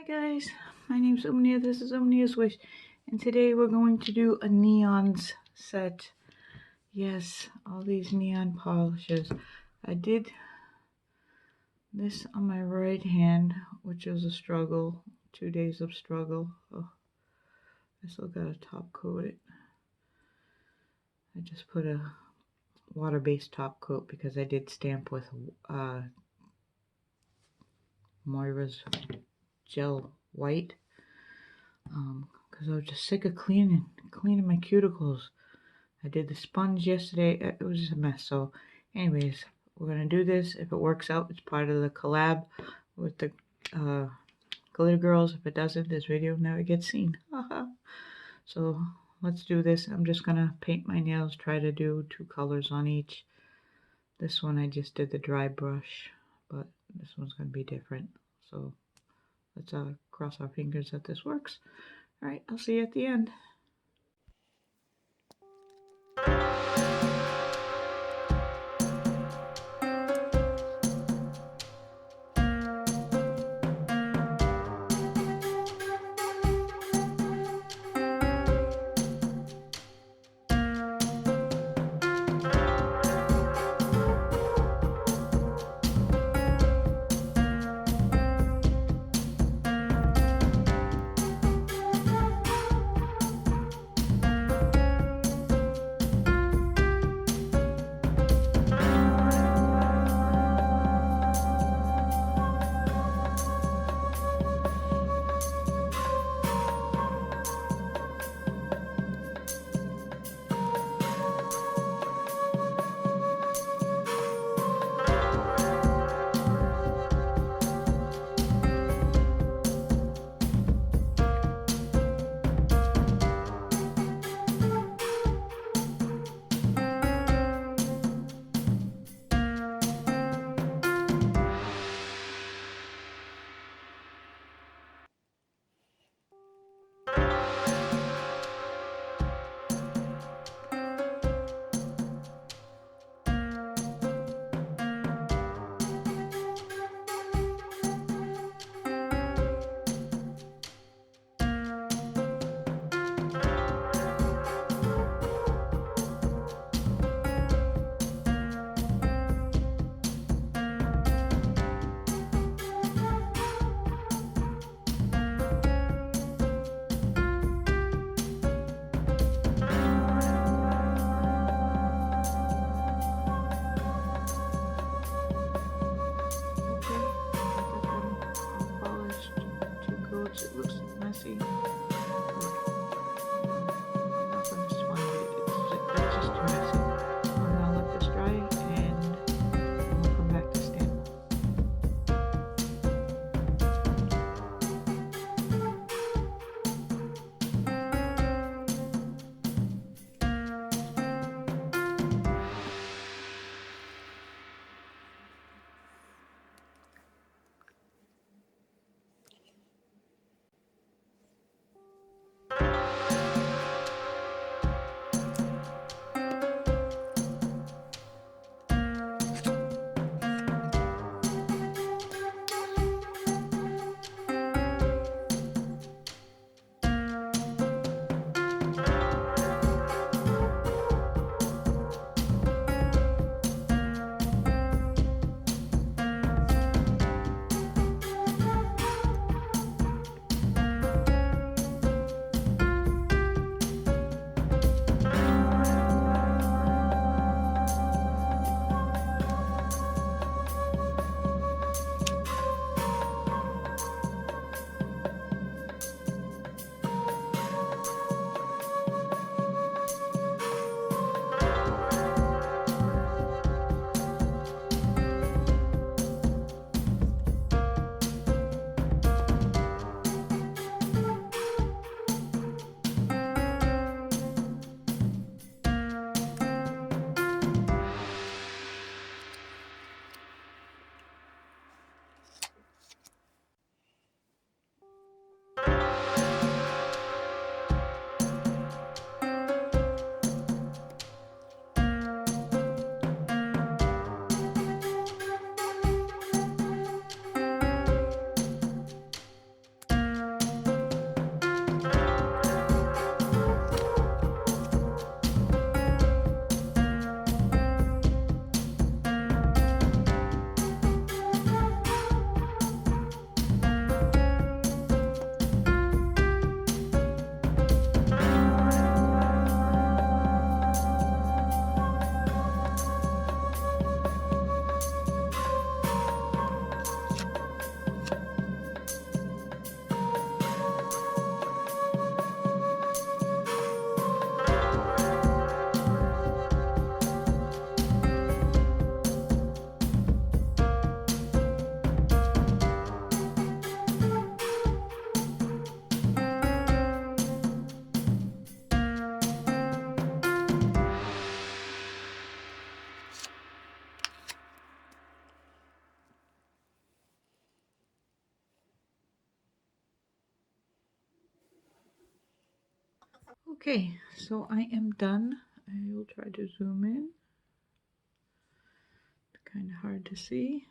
guys, my name's 𝑂𝑚𝑛𝑒𝑦𝑎'𝑠, this is 𝑂𝑚𝑛𝑒𝑦𝑎'S Wish, and today we're going to do a neons set. Yes, all these neon polishes. I did this on my right hand, which was a struggle, 2 days of struggle. Oh, I still gotta top coat it. I just put a water-based top coat because I did stamp with Moira's gel white, because I was just sick of cleaning my cuticles. I did the sponge yesterday. It was just a mess. So anyways, we're gonna do this. If it works out, it's part of the collab with the Glitter Girlz. If it doesn't, this video never gets seen. So let's do this. I'm just gonna paint my nails, try to do 2 colors on each. This one I just did the dry brush, but this one's gonna be different. So let's cross our fingers that this works. All right, I'll see you at the end. It looks messy. I'm not going to sponge it. It's just too messy. I'm going to let this dry and we'll come back to stamp. Okay, so I am done. I will try to zoom in. It's kind of hard to see.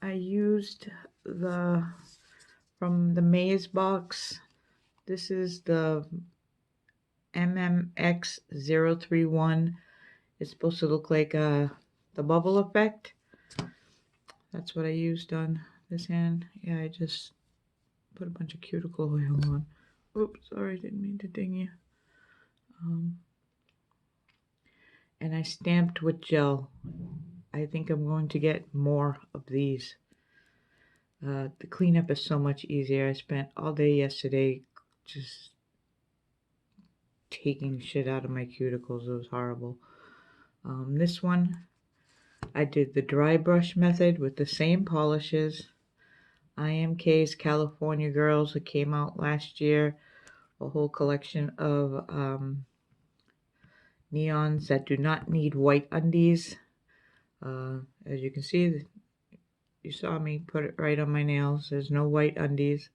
I used from the Maze box. This is the MMX031. It's supposed to look like the bubble effect. That's what I used on this hand. Yeah, I just put a bunch of cuticle oil on. Oops, sorry, didn't mean to ding you. And I stamped with gel. I think I'm going to get more of these. The cleanup is so much easier. I spent all day yesterday just taking shit out of my cuticles. It was horrible. This one, I did the dry brush method with the same polishes. IMK's California Girls. It came out last year. A whole collection of neons that do not need white undies. As you can see, you saw me put it right on my nails. There's no white undies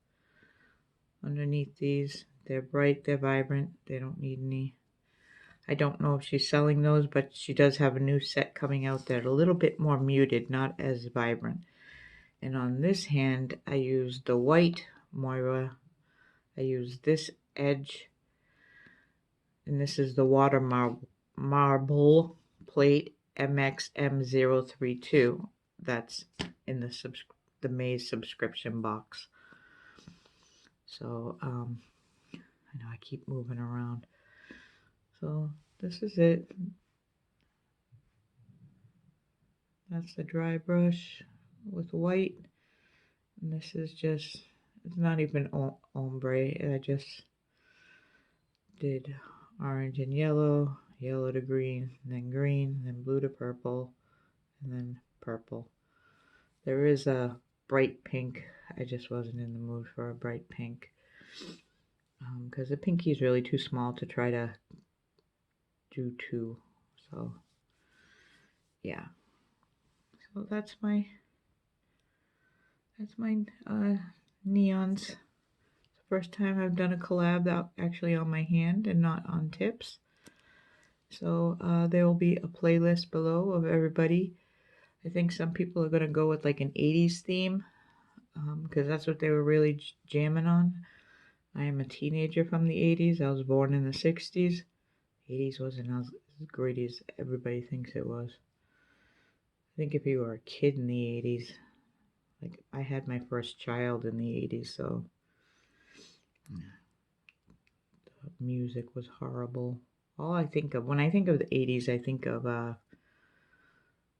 underneath these. They're bright, they're vibrant, they don't need any. I don't know if she's selling those, but she does have a new set coming out that are a little bit more muted, not as vibrant. And on this hand, I used the white Moira. I used this edge, and this is the water marble plate MXM032. That's in the Maze subscription box. So, I know I keep moving around. So, this is it. That's the dry brush with white. And this is just, it's not even ombre. I just did orange and yellow, yellow to green, then blue to purple, and then purple. There is a bright pink. I just wasn't in the mood for a bright pink. Because the pinky is really too small to try to do two. So, yeah. So that's my neons. It's the first time I've done a collab out actually on my hand and not on tips. So there will be a playlist below of everybody. I think some people are going to go with like an 80s theme because that's what they were really jamming on. I am a teenager from the 80s. I was born in the 60s. 80s wasn't as great as everybody thinks it was. I think if you were a kid in the 80s, like I had my first child in the 80s, so the music was horrible. All I think of when I think of the 80s, I think of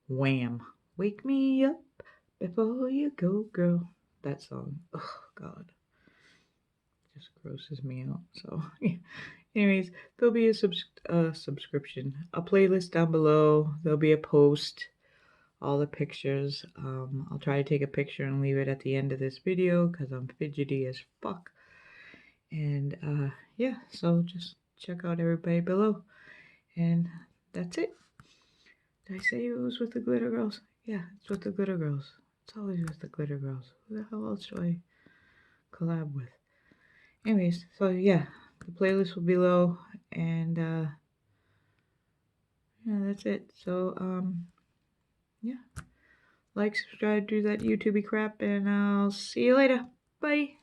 Wham! Wake me up before you go, girl. That song. Oh God, just grosses me out. So, anyways, there'll be a subscription, a playlist down below. There'll be a post. All the pictures. I'll try to take a picture and leave it at the end of this video because I'm fidgety as fuck. And yeah, so just check out everybody below. And that's it. Did I say it was with the Glitter Girlz? Yeah, it's with the Glitter Girlz. It's always with the Glitter Girlz. Who the hell else should I collab with? Anyways, so yeah, the playlist will be below. And yeah, that's it. So yeah. Like, subscribe, do that YouTubey crap, and I'll see you later. Bye.